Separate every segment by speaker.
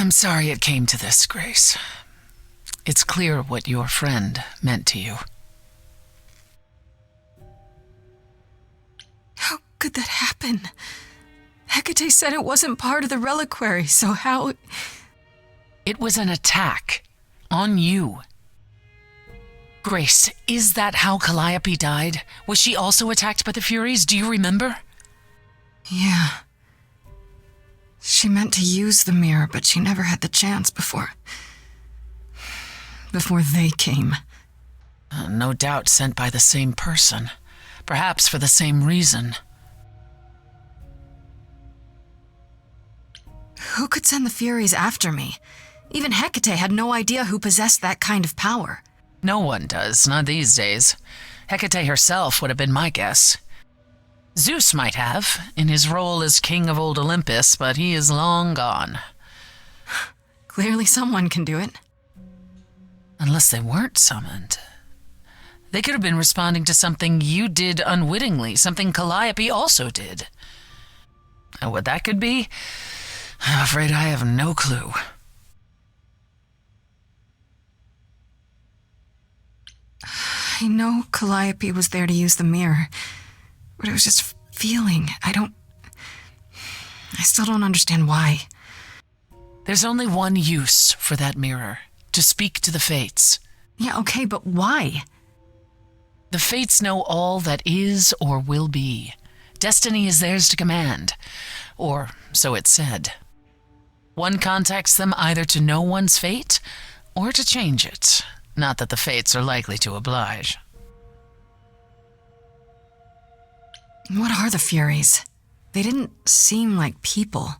Speaker 1: I'm sorry it came to this, Grace. It's clear what your friend meant to you.
Speaker 2: How could that happen? Hecate said it wasn't part of the reliquary, so how...
Speaker 1: It was an attack on you. Grace, is that how Calliope died? Was she also attacked by the Furies? Do you remember?
Speaker 2: Yeah. She meant to use the mirror, but she never had the chance before they came.
Speaker 1: No doubt sent by the same person. Perhaps for the same reason.
Speaker 2: Who could send the Furies after me? Even Hecate had no idea who possessed that kind of power.
Speaker 1: No one does, not these days. Hecate herself would have been my guess. Zeus might have, in his role as king of old Olympus, but he is long gone.
Speaker 2: Clearly someone can do it.
Speaker 1: Unless they weren't summoned. They could have been responding to something you did unwittingly, something Calliope also did. And what that could be, I'm afraid I have no clue.
Speaker 2: I know Calliope was there to use the mirror, but it was just feeling. I still don't understand why.
Speaker 1: There's only one use for that mirror, to speak to the Fates.
Speaker 2: Yeah, okay, but why?
Speaker 1: The Fates know all that is or will be. Destiny is theirs to command, or so it's said. One contacts them either to know one's fate, or to change it. Not that the Fates are likely to oblige.
Speaker 2: What are the Furies? They didn't seem like people.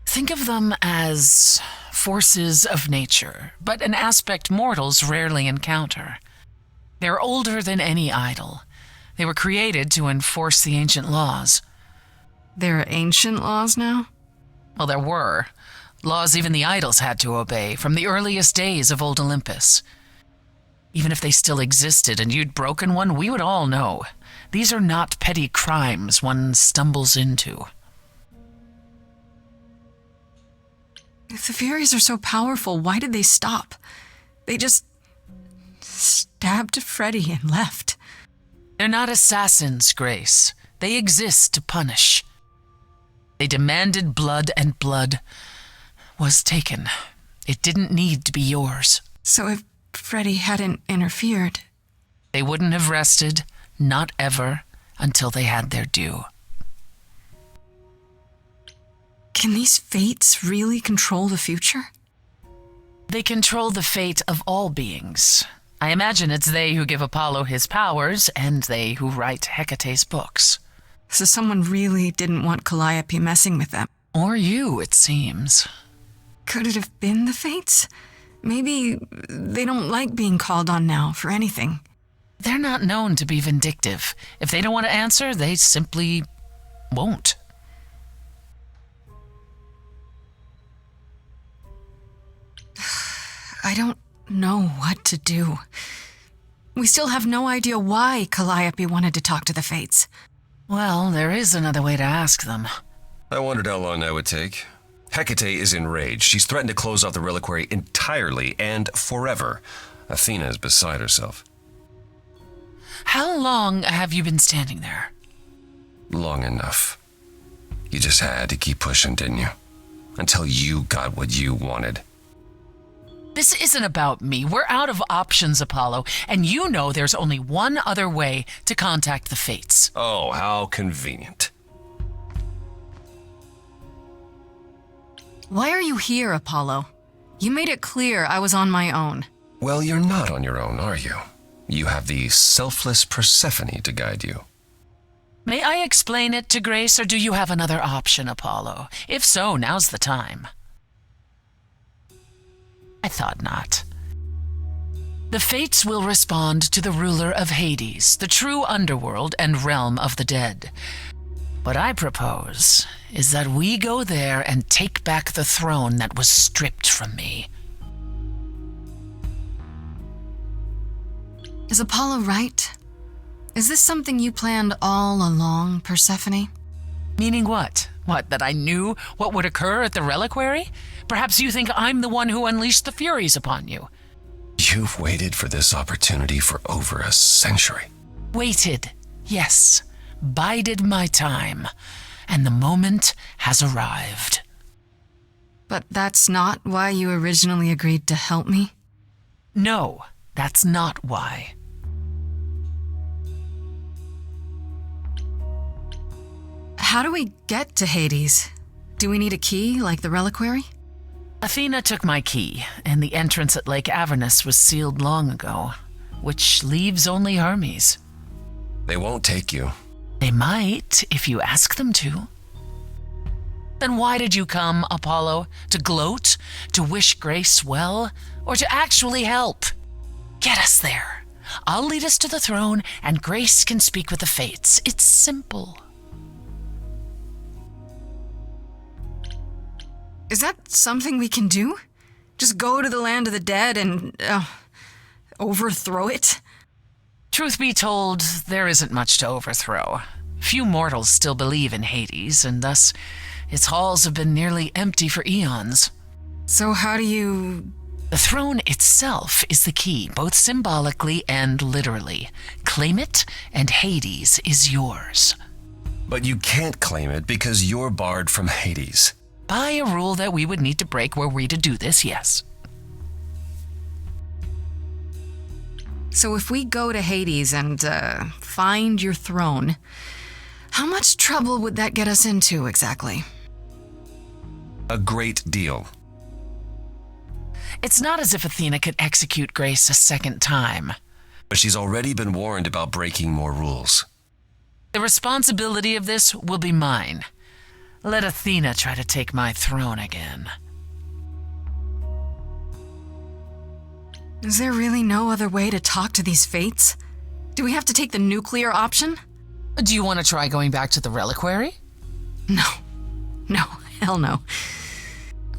Speaker 1: Think of them as forces of nature, but an aspect mortals rarely encounter. They're older than any idol. They were created to enforce the ancient laws.
Speaker 2: There are ancient laws now?
Speaker 1: Well, there were. Laws even the idols had to obey from the earliest days of old Olympus. Even if they still existed and you'd broken one, we would all know. These are not petty crimes one stumbles into.
Speaker 2: If the Furies are so powerful, why did they stop? They just stabbed Freddy and left.
Speaker 1: They're not assassins, Grace. They exist to punish. They demanded blood, and blood was taken. It didn't need to be yours.
Speaker 2: So if Freddy hadn't interfered...
Speaker 1: They wouldn't have rested, not ever, until they had their due.
Speaker 2: Can these Fates really control the future?
Speaker 1: They control the fate of all beings. I imagine it's they who give Apollo his powers, and they who write Hecate's books.
Speaker 2: So someone really didn't want Calliope messing with them.
Speaker 1: Or you, it seems.
Speaker 2: Could it have been the Fates? Maybe they don't like being called on now for anything.
Speaker 1: They're not known to be vindictive. If they don't want to answer, they simply won't.
Speaker 2: I don't know what to do. We still have no idea why Calliope wanted to talk to the Fates.
Speaker 1: Well, there is another way to ask them.
Speaker 3: I wondered how long that would take. Hecate is enraged. She's threatened to close off the reliquary entirely and forever. Athena is beside herself.
Speaker 1: How long have you been standing there?
Speaker 3: Long enough. You just had to keep pushing, didn't you? Until you got what you wanted.
Speaker 1: This isn't about me. We're out of options, Apollo, and you know there's only one other way to contact the Fates.
Speaker 3: Oh, how convenient.
Speaker 2: Why are you here, Apollo? You made it clear I was on my own.
Speaker 3: Well, you're not on your own, are you? You have the selfless Persephone to guide you.
Speaker 1: May I explain it to Grace, or do you have another option, Apollo? If so, now's the time. I thought not. The Fates will respond to the ruler of Hades, the true underworld and realm of the dead. What I propose is that we go there and take back the throne that was stripped from me.
Speaker 2: Is Apollo right? Is this something you planned all along, Persephone?
Speaker 1: Meaning what? What, that I knew what would occur at the reliquary? Perhaps you think I'm the one who unleashed the furies upon you.
Speaker 3: You've waited for this opportunity for over a century.
Speaker 1: Waited, yes. Bided my time. And the moment has arrived.
Speaker 2: But that's not why you originally agreed to help me?
Speaker 1: No, that's not why.
Speaker 2: How do we get to Hades? Do we need a key, like the reliquary?
Speaker 1: Athena took my key, and the entrance at Lake Avernus was sealed long ago, which leaves only Hermes.
Speaker 3: They won't take you.
Speaker 1: They might, if you ask them to. Then why did you come, Apollo? To gloat? To wish Grace well? Or to actually help? Get us there. I'll lead us to the throne, and Grace can speak with the fates. It's simple.
Speaker 2: Is that something we can do? Just go to the land of the dead and, overthrow it?
Speaker 1: Truth be told, there isn't much to overthrow. Few mortals still believe in Hades, and thus its halls have been nearly empty for eons.
Speaker 2: So how do you...
Speaker 1: The throne itself is the key, both symbolically and literally. Claim it, and Hades is yours.
Speaker 3: But you can't claim it because you're barred from Hades.
Speaker 1: By a rule that we would need to break were we to do this, yes.
Speaker 2: So if we go to Hades and, find your throne, how much trouble would that get us into exactly?
Speaker 3: A great deal.
Speaker 1: It's not as if Athena could execute Grace a second time.
Speaker 3: But she's already been warned about breaking more rules.
Speaker 1: The responsibility of this will be mine. Let Athena try to take my throne again.
Speaker 2: Is there really no other way to talk to these fates? Do we have to take the nuclear option?
Speaker 1: Do you want to try going back to the reliquary?
Speaker 2: No. No, hell no.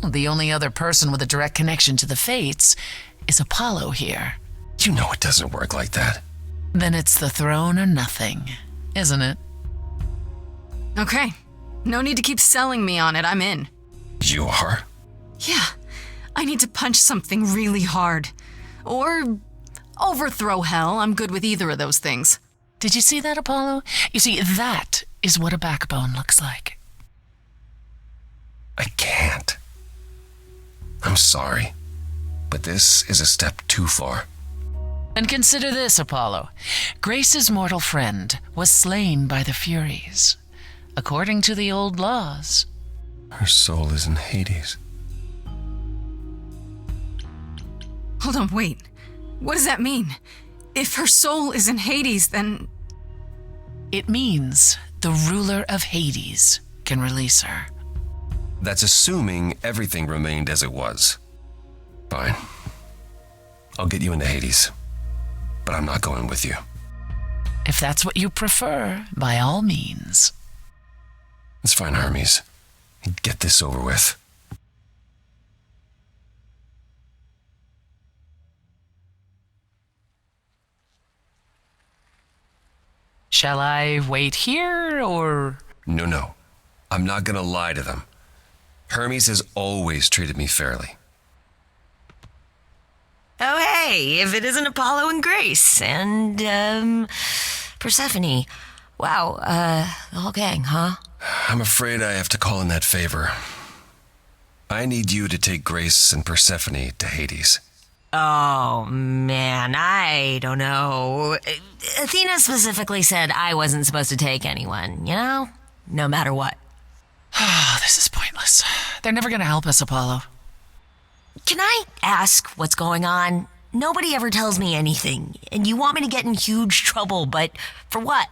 Speaker 1: The only other person with a direct connection to the fates is Apollo here.
Speaker 3: You know it doesn't work like that.
Speaker 1: Then it's the throne or nothing, isn't it?
Speaker 2: Okay. No need to keep selling me on it, I'm in.
Speaker 3: You are?
Speaker 2: Yeah. I need to punch something really hard. Or overthrow hell. I'm good with either of those things.
Speaker 1: Did you see that, Apollo? You see, that is what a backbone looks like.
Speaker 3: I can't. I'm sorry, but this is a step too far.
Speaker 1: And consider this, Apollo. Grace's mortal friend was slain by the furies, according to the old laws.
Speaker 3: Her soul is in Hades.
Speaker 2: Hold on, wait. What does that mean? If her soul is in Hades, then...
Speaker 1: It means the ruler of Hades can release her.
Speaker 3: That's assuming everything remained as it was. Fine. I'll get you into Hades. But I'm not going with you.
Speaker 1: If that's what you prefer, by all means.
Speaker 3: It's fine, Hermes. Get this over with.
Speaker 1: Shall I wait here, or...
Speaker 3: No. I'm not gonna lie to them. Hermes has always treated me fairly.
Speaker 4: Oh, hey, if it isn't Apollo and Grace and, Persephone. Wow, the whole gang, huh?
Speaker 3: I'm afraid I have to call in that favor. I need you to take Grace and Persephone to Hades.
Speaker 4: Oh, man, I don't know. Athena specifically said I wasn't supposed to take anyone, you know? No matter what.
Speaker 1: Oh, this is pointless. They're never gonna help us, Apollo.
Speaker 4: Can I ask what's going on? Nobody ever tells me anything, and you want me to get in huge trouble, but for what?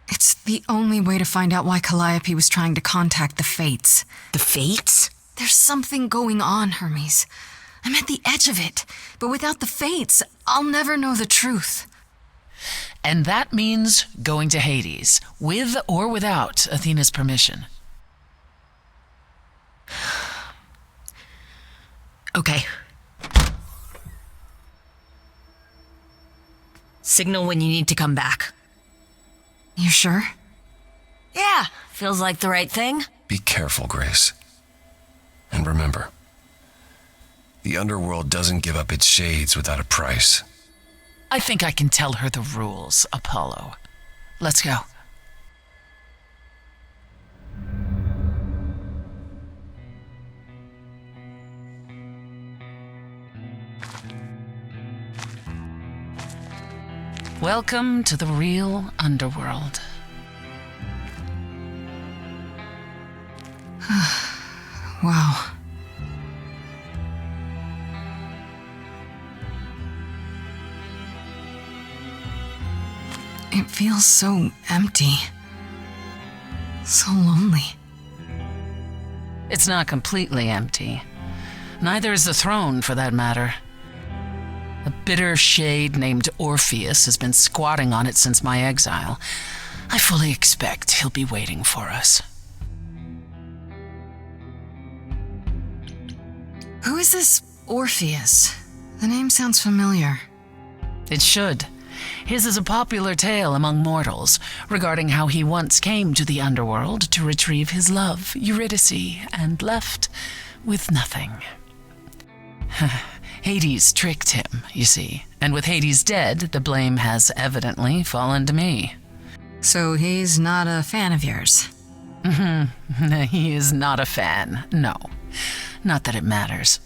Speaker 2: It's the only way to find out why Calliope was trying to contact the Fates.
Speaker 4: The Fates?
Speaker 2: There's something going on, Hermes. I'm at the edge of it, but without the Fates, I'll never know the truth.
Speaker 1: And that means going to Hades, with or without Athena's permission.
Speaker 4: Okay. Signal when you need to come back.
Speaker 2: You sure?
Speaker 4: Yeah, feels like the right thing.
Speaker 3: Be careful, Grace. And remember, the Underworld doesn't give up its shades without a price.
Speaker 1: I think I can tell her the rules, Apollo. Let's go. Welcome to the real Underworld.
Speaker 2: Wow. It feels so empty. So lonely.
Speaker 1: It's not completely empty. Neither is the throne, for that matter. A bitter shade named Orpheus has been squatting on it since my exile. I fully expect he'll be waiting for us.
Speaker 2: Who is this Orpheus? The name sounds familiar.
Speaker 1: It should. His is a popular tale among mortals regarding how he once came to the Underworld to retrieve his love, Eurydice, and left with nothing. Hades tricked him, you see, and with Hades dead, the blame has evidently fallen to me.
Speaker 2: So he's not a fan of yours?
Speaker 1: He is not a fan, no. Not that it matters.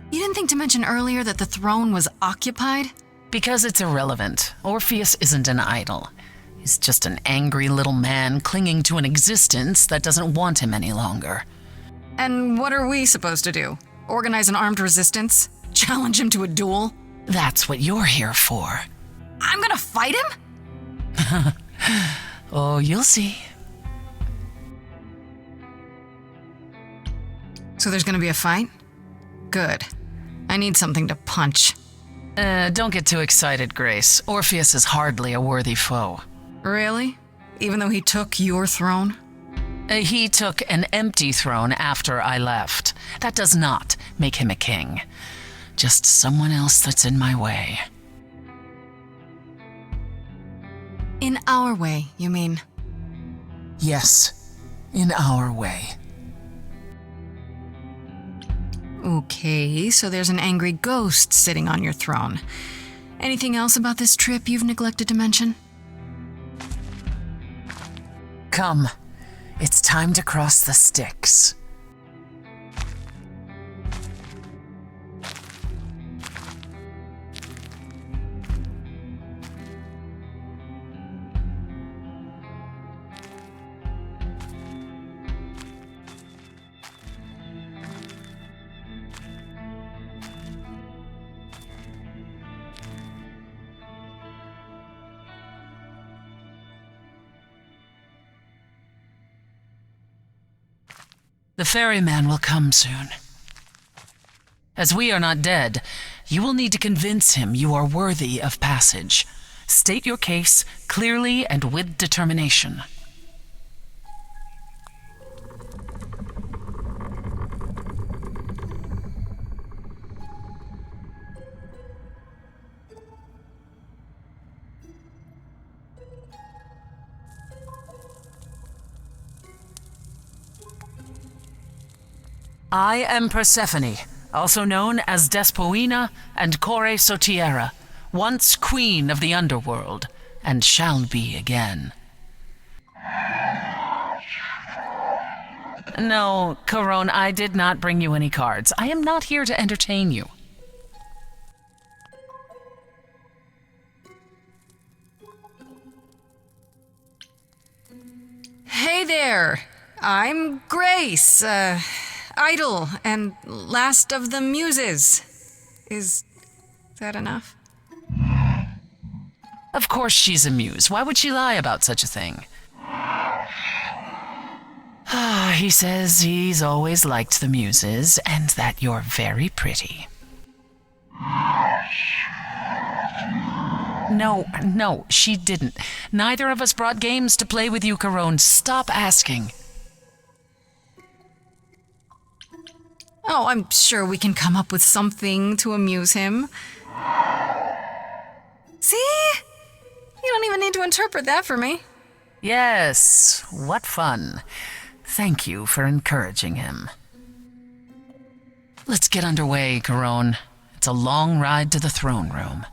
Speaker 2: You didn't think to mention earlier that the throne was occupied?
Speaker 1: Because it's irrelevant. Orpheus isn't an idol. He's just an angry little man clinging to an existence that doesn't want him any longer.
Speaker 2: And what are we supposed to do? Organize an armed resistance? Challenge him to a duel?
Speaker 1: That's what you're here for.
Speaker 2: I'm gonna fight him?
Speaker 1: Oh, you'll see.
Speaker 2: So there's gonna be a fight? Good. I need something to punch.
Speaker 1: Don't get too excited, Grace. Orpheus is hardly a worthy foe.
Speaker 2: Really? Even though he took your throne?
Speaker 1: He took an empty throne after I left. That does not make him a king. Just someone else that's in my way.
Speaker 2: In our way, you mean?
Speaker 1: Yes, in our way.
Speaker 2: Okay, so there's an angry ghost sitting on your throne. Anything else about this trip you've neglected to mention?
Speaker 1: Come, it's time to cross the Styx. The ferryman will come soon. As we are not dead, you will need to convince him you are worthy of passage. State your case clearly and with determination. I am Persephone, also known as Despoina and Kore Sotiera, once queen of the Underworld, and shall be again. No, Caron, I did not bring you any cards. I am not here to entertain you.
Speaker 2: Hey there! I'm Grace, Idol and last of the Muses. Is that enough?
Speaker 1: Of course she's a muse. Why would she lie about such a thing? He says he's always liked the Muses and that you're very pretty. No, she didn't. Neither of us brought games to play with you, Caron. Stop asking.
Speaker 2: Oh, I'm sure we can come up with something to amuse him. See? You don't even need to interpret that for me.
Speaker 1: Yes, what fun. Thank you for encouraging him. Let's get underway, Caron. It's a long ride to the throne room.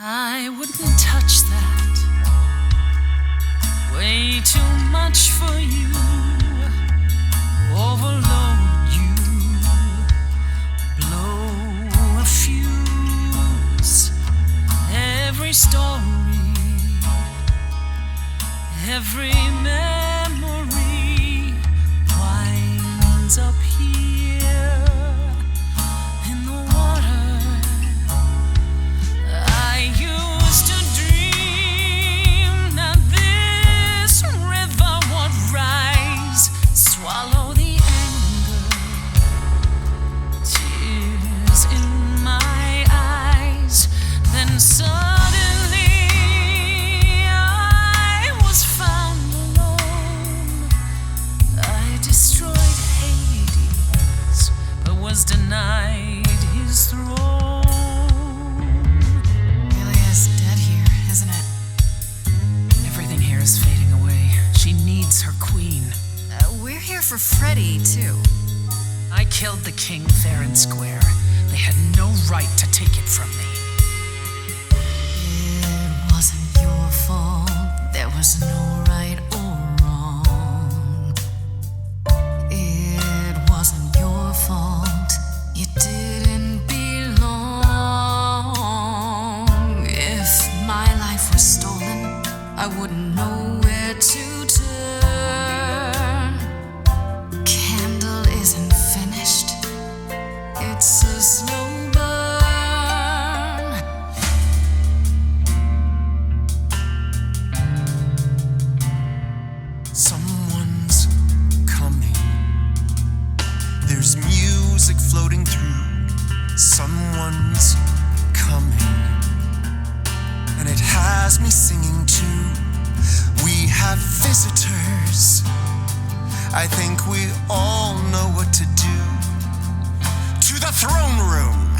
Speaker 1: I wouldn't touch that. Way too much for you. Overload you. Blow a fuse. Every story, every memory winds up here in the water. I used to dream that this river would rise, swallow the anger, tears in my eyes. Then suddenly I was found alone. I destroyed Hades, but was denied his throne.
Speaker 2: Isn't it?
Speaker 1: Everything here is fading away. She needs her queen.
Speaker 2: We're here for Freddy, too.
Speaker 1: I killed the king fair and square. They had no right to take it from me.
Speaker 2: It wasn't your fault. There was no right or wrong. It wasn't your fault. You didn't belong. If my life was stolen, I wouldn't know where to turn. Candle isn't finished. It's a slow burn.
Speaker 3: Someone's coming. There's music floating through. Someone's coming. And it has me singing too. We have visitors. I think we all know what to do. To the throne room.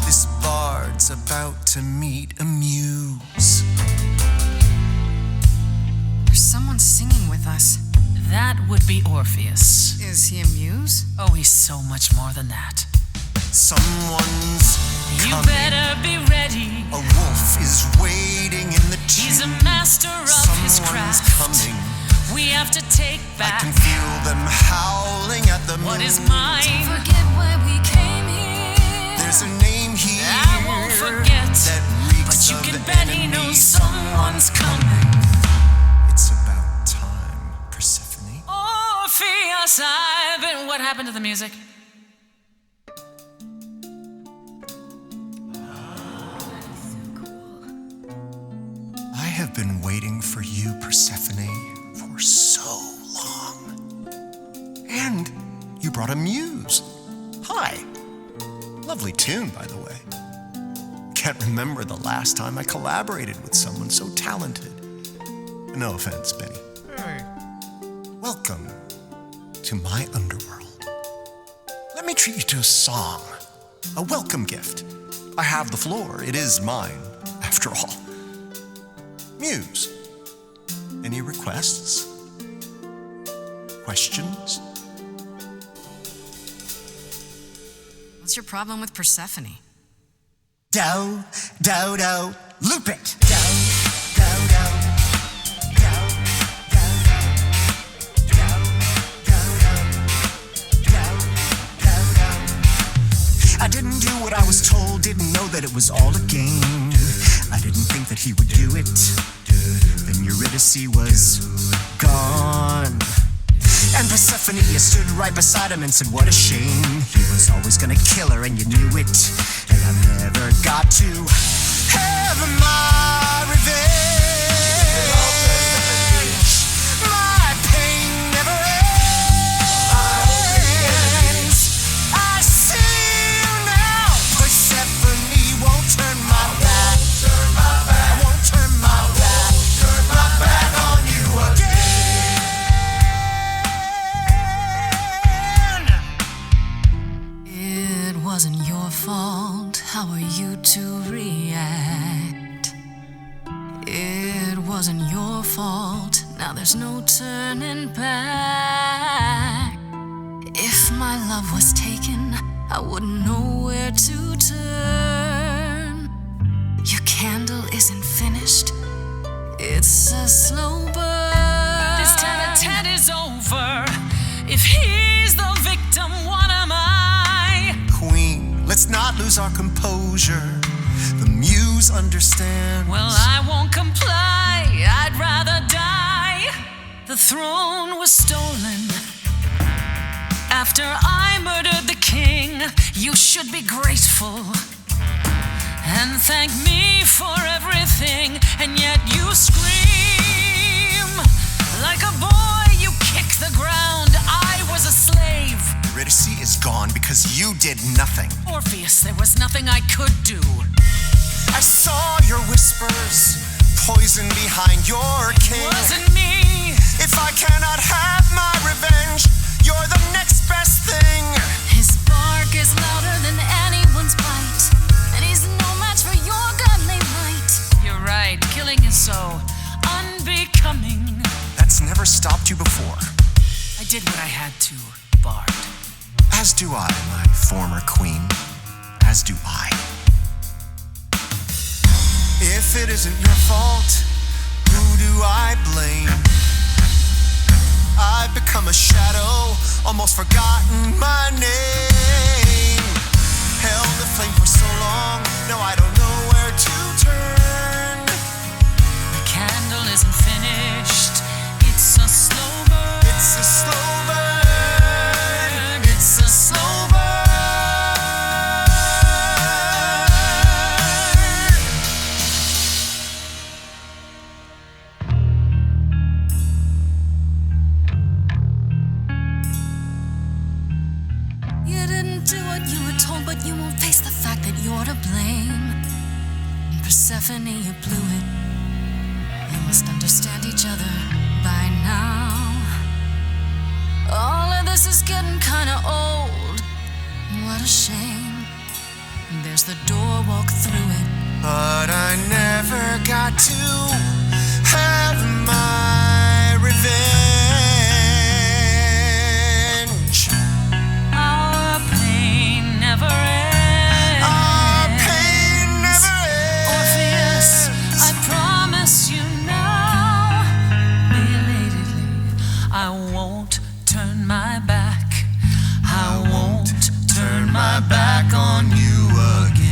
Speaker 3: This bard's about to meet a muse.
Speaker 2: There's someone singing with us.
Speaker 1: That would be Orpheus.
Speaker 2: Is he a muse?
Speaker 1: Oh, he's so much more than that.
Speaker 3: Someone's
Speaker 1: You
Speaker 3: coming.
Speaker 1: better be ready.
Speaker 3: A wolf is waiting in the
Speaker 1: He's a
Speaker 3: tube.
Speaker 1: master of his
Speaker 3: Someone's
Speaker 1: craft.
Speaker 3: coming.
Speaker 1: We have to take
Speaker 3: I
Speaker 1: back
Speaker 3: can feel them howling at the
Speaker 1: what
Speaker 3: moon.
Speaker 1: is mine.
Speaker 2: Forget why we came here.
Speaker 3: There's a name here
Speaker 1: I won't forget,
Speaker 3: that reeks
Speaker 1: but you
Speaker 3: of
Speaker 1: can bet he
Speaker 3: enemy.
Speaker 1: knows someone's coming.
Speaker 3: It's about time, Persephone.
Speaker 1: Orpheus, I've been. What happened to the music?
Speaker 3: I have been waiting for you, Persephone, for so long. And you brought a muse. Hi. Lovely tune, by the way. Can't remember the last time I collaborated with someone so talented. No offense, Benny. Welcome to my underworld. Let me treat you to a song, a welcome gift. I have the floor. It is mine, after all. Muse, any requests? Questions?
Speaker 2: What's your problem with Persephone?
Speaker 3: Do, loop it. I didn't do what I was told, didn't know that it was all a game. I didn't think that he would do it. Then Eurydice was gone. And Persephone, you stood right beside him and said, what a shame. He was always gonna kill her and you knew it. And I never got to have my
Speaker 2: wasn't your fault. How are you to react? It wasn't your fault. Now there's no turning back. If my love was taken, I wouldn't know where to turn. Your candle isn't finished. It's a slow burn.
Speaker 1: This tete-a-tete is over. If he's the victim, what am I?
Speaker 3: Queen, let's not lose our composure. The muse understands.
Speaker 1: Well, I won't comply. I'd rather die. The throne was stolen after I murdered the king. You should be grateful and thank me for everything. And yet you scream like a boy. You kick the ground. I was a slave.
Speaker 3: Eurydice is gone because you did nothing.
Speaker 1: Orpheus, there was nothing I could do.
Speaker 3: I saw your whispers, poison behind your king.
Speaker 1: Wasn't me.
Speaker 3: If I cannot have my revenge, you're the next best thing.
Speaker 2: His bark is louder than anyone's bite, and he's no match for your godly might.
Speaker 1: You're right, killing is so unbecoming.
Speaker 3: That's never stopped you before.
Speaker 1: I did what I had to, Bard.
Speaker 3: As do I, my former queen. As do I. If it isn't your fault, who do I blame? I've become a shadow, almost forgotten my name. Held the flame for so long, now I don't know where to turn.
Speaker 1: The candle isn't finished. It's a slow burn.
Speaker 3: It's a slow burn. It's a slow burn.
Speaker 2: You didn't do what you were told, but you won't face the fact that you're to blame. And Persephone, you blew it. You must understand each other by now. All of this is getting kinda old. What a shame. There's the door, walk through it.
Speaker 3: But I never got to have my revenge.
Speaker 1: Our pain never ends.
Speaker 3: Our pain never ends.
Speaker 1: Orpheus, I promise you now, belatedly, I won't turn my back. I won't turn my back on you again.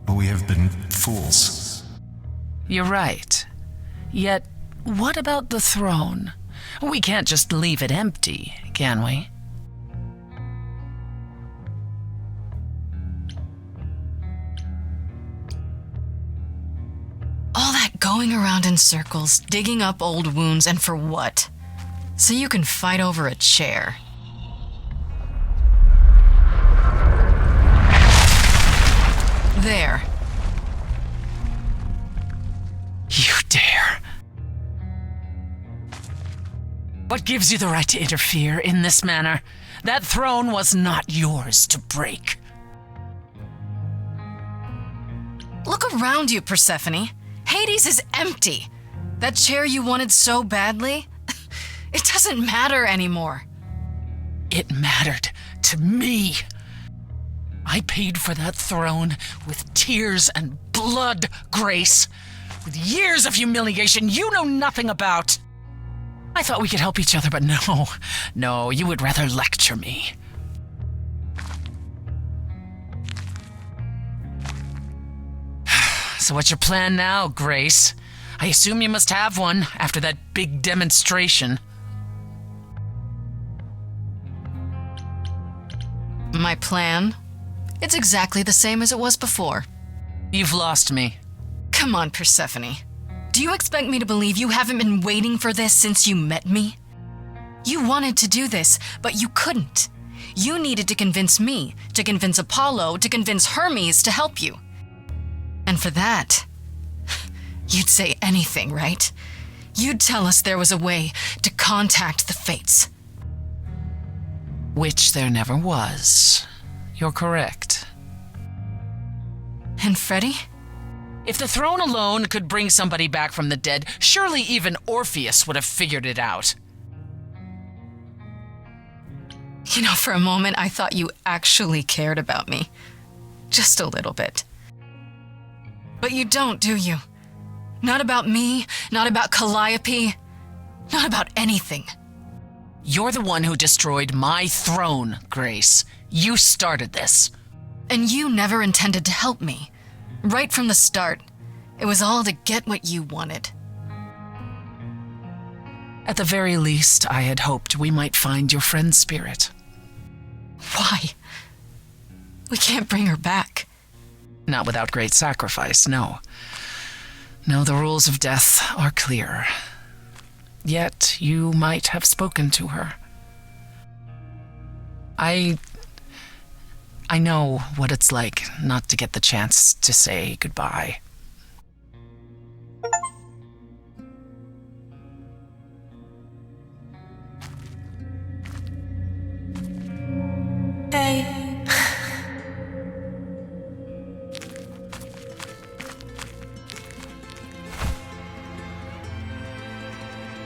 Speaker 3: We have been fools.
Speaker 1: You're right. Yet, what about the throne? We can't just leave it empty, can we?
Speaker 2: All that going around in circles, digging up old wounds, and for what? So you can fight over a chair. There.
Speaker 1: You dare. What gives you the right to interfere in this manner? That throne was not yours to break.
Speaker 2: Look around you, Persephone. Hades is empty. That chair you wanted so badly, it doesn't matter anymore.
Speaker 1: It mattered to me. I paid for that throne with tears and blood, Grace. With years of humiliation you know nothing about. I thought we could help each other, but no, you would rather lecture me. So what's your plan now, Grace? I assume you must have one after that big demonstration.
Speaker 2: My plan? It's exactly the same as it was before.
Speaker 1: You've lost me.
Speaker 2: Come on, Persephone. Do you expect me to believe you haven't been waiting for this since you met me? You wanted to do this, but you couldn't. You needed to convince me, to convince Apollo, to convince Hermes to help you. And for that, you'd say anything, right? You'd tell us there was a way to contact the Fates.
Speaker 1: Which there never was. You're correct.
Speaker 2: And Freddy?
Speaker 1: If the throne alone could bring somebody back from the dead, surely even Orpheus would have figured it out.
Speaker 2: You know, for a moment, I thought you actually cared about me. Just a little bit. But you don't, do you? Not about me, not about Calliope, not about anything.
Speaker 1: You're the one who destroyed my throne, Grace. You started this.
Speaker 2: And you never intended to help me. Right from the start, it was all to get what you wanted.
Speaker 1: At the very least, I had hoped we might find your friend's spirit.
Speaker 2: Why? We can't bring her back.
Speaker 1: Not without great sacrifice, no. No, the rules of death are clear. Yet you might have spoken to her. I know what it's like not to get the chance to say goodbye.
Speaker 4: Hey.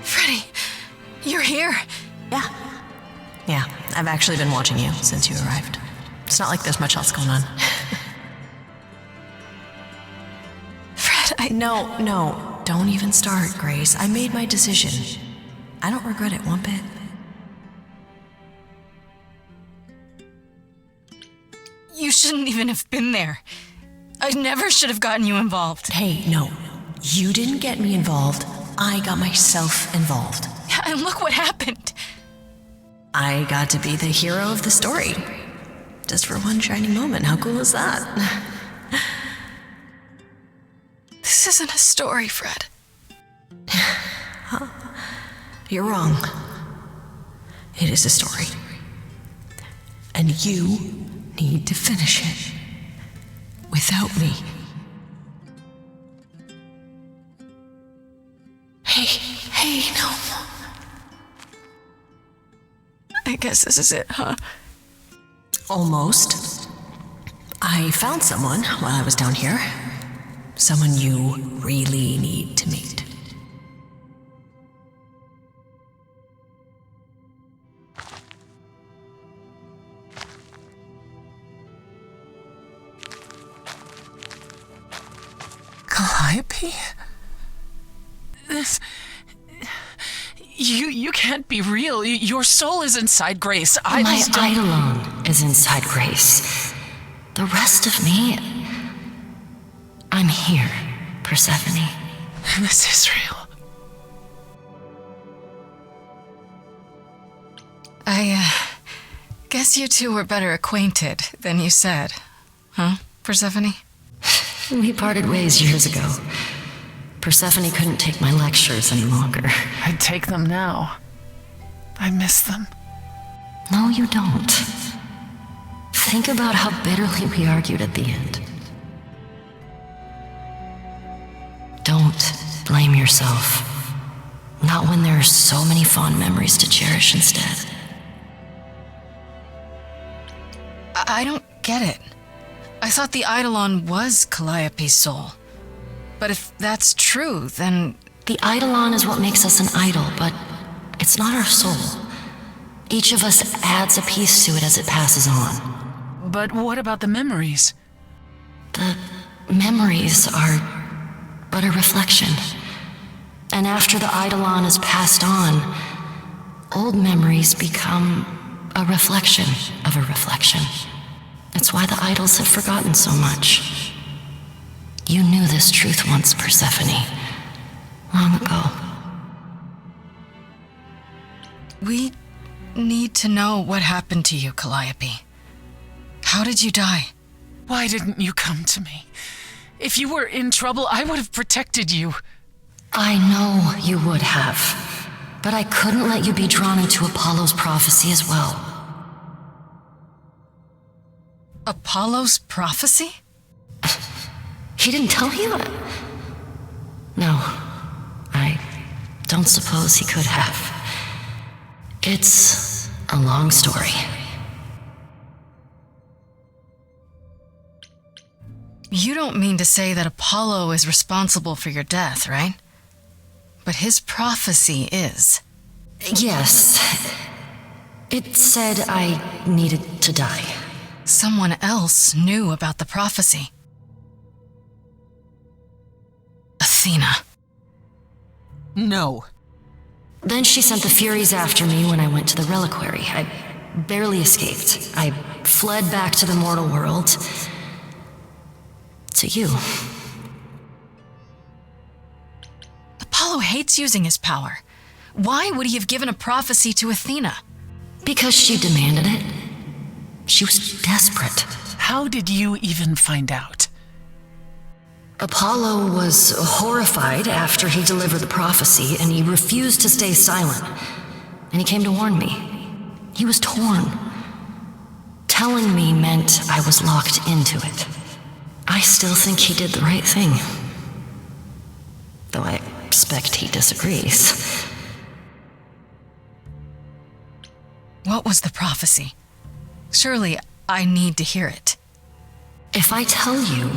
Speaker 2: Freddy, you're here.
Speaker 4: Yeah, I've actually been watching you since you arrived. It's not like there's much else going on.
Speaker 2: Fred,
Speaker 4: No, don't even start, Grace. I made my decision. I don't regret it one bit.
Speaker 2: You shouldn't even have been there. I never should have gotten you involved.
Speaker 4: Hey, no. You didn't get me involved. I got myself involved.
Speaker 2: Yeah, and look what happened.
Speaker 4: I got to be the hero of the story. Just for one shining moment. How cool is that?
Speaker 2: This isn't a story, Fred.
Speaker 4: You're wrong. It is a story. And you need to finish it without me. Hey, no.
Speaker 2: I guess this is it, huh?
Speaker 4: Almost. I found someone while I was down here. Someone you really need to meet.
Speaker 1: Calliope? You can't be real. Your soul is inside Grace.
Speaker 4: My eidolon is inside Grace. The rest of me... I'm here, Persephone.
Speaker 1: This is real.
Speaker 2: I guess you two were better acquainted than you said. Huh, Persephone?
Speaker 4: We parted ways years ago. Persephone couldn't take my lectures any longer.
Speaker 1: I'd take them now. I miss them.
Speaker 4: No, you don't. Think about how bitterly we argued at the end. Don't blame yourself. Not when there are so many fond memories to cherish instead.
Speaker 2: I don't get it. I thought the Eidolon was Calliope's soul. But if that's true, then...
Speaker 4: The Eidolon is what makes us an idol, but it's not our soul. Each of us adds a piece to it as it passes on.
Speaker 1: But what about the memories?
Speaker 4: The memories are but a reflection. And after the Eidolon is passed on, old memories become a reflection of a reflection. It's why the idols have forgotten so much. You knew this truth once, Persephone. Long ago.
Speaker 2: We need to know what happened to you, Calliope. How did you die?
Speaker 1: Why didn't you come to me? If you were in trouble, I would have protected you.
Speaker 4: I know you would have. But I couldn't let you be drawn into Apollo's prophecy as well.
Speaker 2: Apollo's prophecy?
Speaker 4: He didn't tell you? No, I don't suppose he could have. It's a long story.
Speaker 2: You don't mean to say that Apollo is responsible for your death, right? But his prophecy is.
Speaker 4: Yes. It said I needed to die.
Speaker 2: Someone else knew about the prophecy. Athena.
Speaker 1: No.
Speaker 4: Then she sent the Furies after me when I went to the reliquary. I barely escaped. I fled back to the mortal world. To you.
Speaker 2: Apollo hates using his power. Why would he have given a prophecy to Athena?
Speaker 4: Because she demanded it. She was desperate.
Speaker 1: How did you even find out?
Speaker 4: Apollo was horrified after he delivered the prophecy, and he refused to stay silent. And he came to warn me. He was torn. Telling me meant I was locked into it. I still think he did the right thing. Though I expect he disagrees.
Speaker 2: What was the prophecy? Surely I need to hear it.
Speaker 4: If I tell you,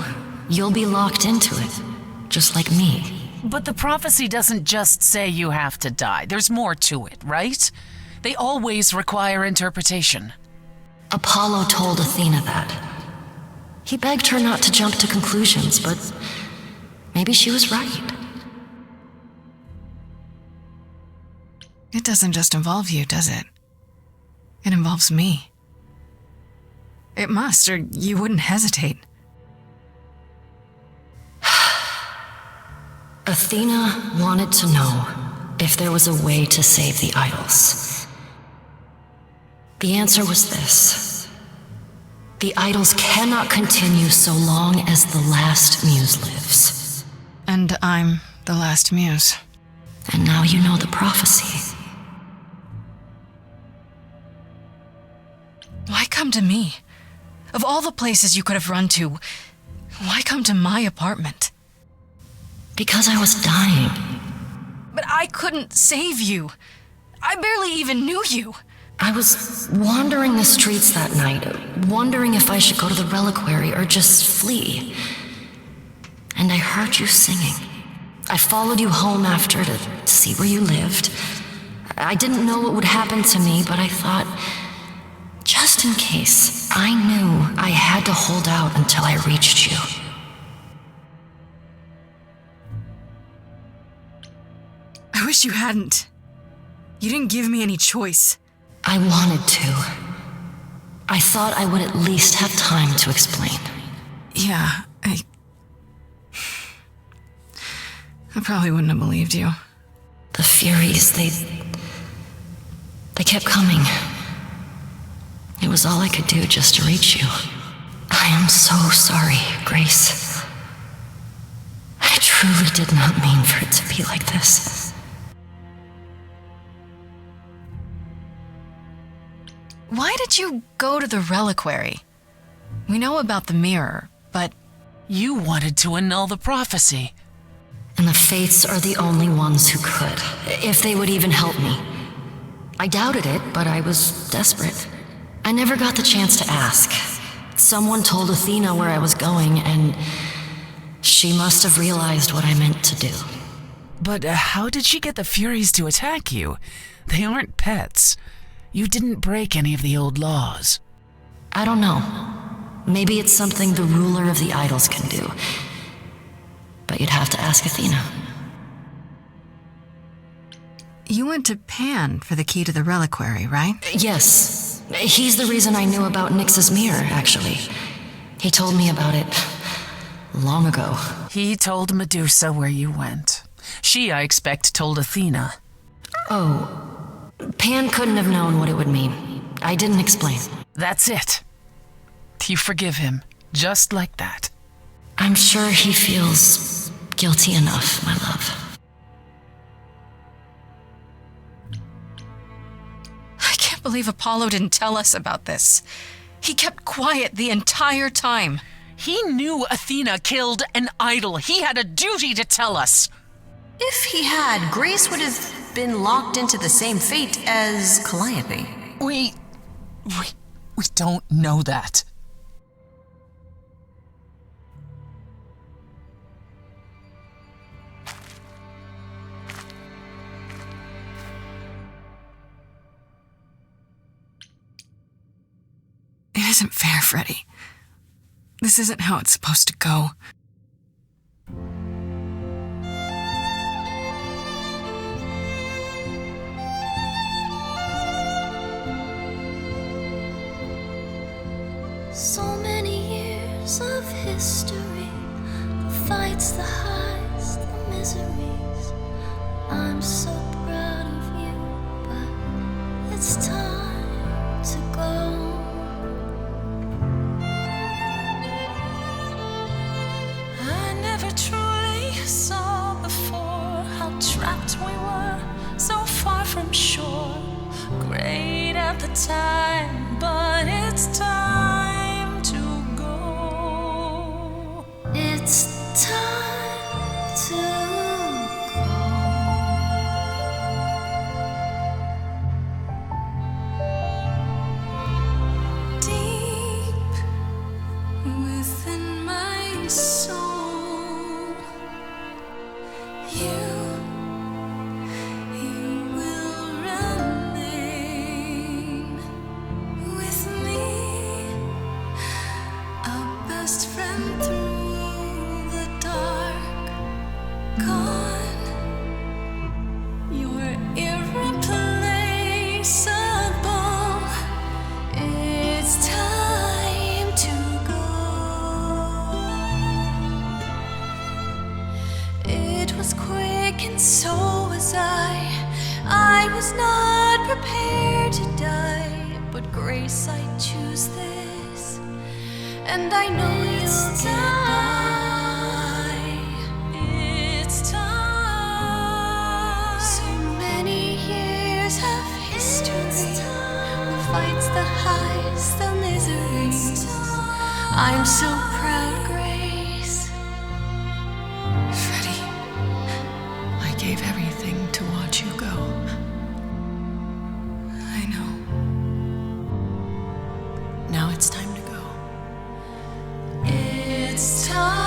Speaker 4: you'll be locked into it, just like me.
Speaker 1: But the prophecy doesn't just say you have to die. There's more to it, right? They always require interpretation.
Speaker 4: Apollo told Athena that. He begged her not to jump to conclusions, but maybe she was right.
Speaker 2: It doesn't just involve you, does it? It involves me. It must, or you wouldn't hesitate.
Speaker 4: Athena wanted to know if there was a way to save the idols. The answer was this. The idols cannot continue so long as the Last Muse lives.
Speaker 2: And I'm the Last Muse.
Speaker 4: And now you know the prophecy.
Speaker 2: Why come to me? Of all the places you could have run to, why come to my apartment?
Speaker 4: Because I was dying.
Speaker 2: But I couldn't save you. I barely even knew you.
Speaker 4: I was wandering the streets that night, wondering if I should go to the reliquary or just flee. And I heard you singing. I followed you home after to see where you lived. I didn't know what would happen to me, but I thought, just in case, I knew I had to hold out until I reached you.
Speaker 2: I wish you hadn't. You didn't give me any choice.
Speaker 4: I wanted to. I thought I would at least have time to explain.
Speaker 2: Yeah, I probably wouldn't have believed you.
Speaker 4: The Furies, they kept coming. It was all I could do just to reach you. I am so sorry, Grace. I truly did not mean for it to be like this.
Speaker 2: Why did you go to the reliquary? We know about the mirror, but...
Speaker 1: You wanted to annul the prophecy.
Speaker 4: And the Fates are the only ones who could, if they would even help me. I doubted it, but I was desperate. I never got the chance to ask. Someone told Athena where I was going, and she must have realized what I meant to do.
Speaker 1: But how did she get the Furies to attack you? They aren't pets. You didn't break any of the old laws.
Speaker 4: I don't know. Maybe it's something the ruler of the idols can do. But you'd have to ask Athena.
Speaker 2: You went to Pan for the key to the reliquary, right?
Speaker 4: Yes. He's the reason I knew about Nyx's mirror, actually. He told me about it long ago.
Speaker 1: He told Medusa where you went. She, I expect, told Athena.
Speaker 4: Oh. Pan couldn't have known what it would mean. I didn't explain.
Speaker 1: That's it. You forgive him, just like that.
Speaker 4: I'm sure he feels guilty enough, my love.
Speaker 2: I can't believe Apollo didn't tell us about this. He kept quiet the entire time.
Speaker 1: He knew Athena killed an idol. He had a duty to tell us.
Speaker 5: If he had, Grace would have been locked into the same fate as Calliope.
Speaker 1: We don't know that.
Speaker 2: It isn't fair, Freddy. This isn't how it's supposed to go.
Speaker 6: So many years of history, the fights, the highs, the miseries. I'm so proud of you, but it's time to go. I never truly saw before how trapped we were, so far from shore. Great at the time, but it's time to go. It's time to go. Deep within my soul, you will remain with me, a best friend through the dark. Gone, you're irreplaceable. It's time to go. It was quick and so was I was not prepared to die, but Grace, I choose this, and I know you'll get by. It's time. So many years of history, the fights, the highs, the miseries. I'm so proud, Grace.
Speaker 2: Freddy, I gave everything to watch you go. I know.
Speaker 1: Now it's time to go.
Speaker 6: It's time.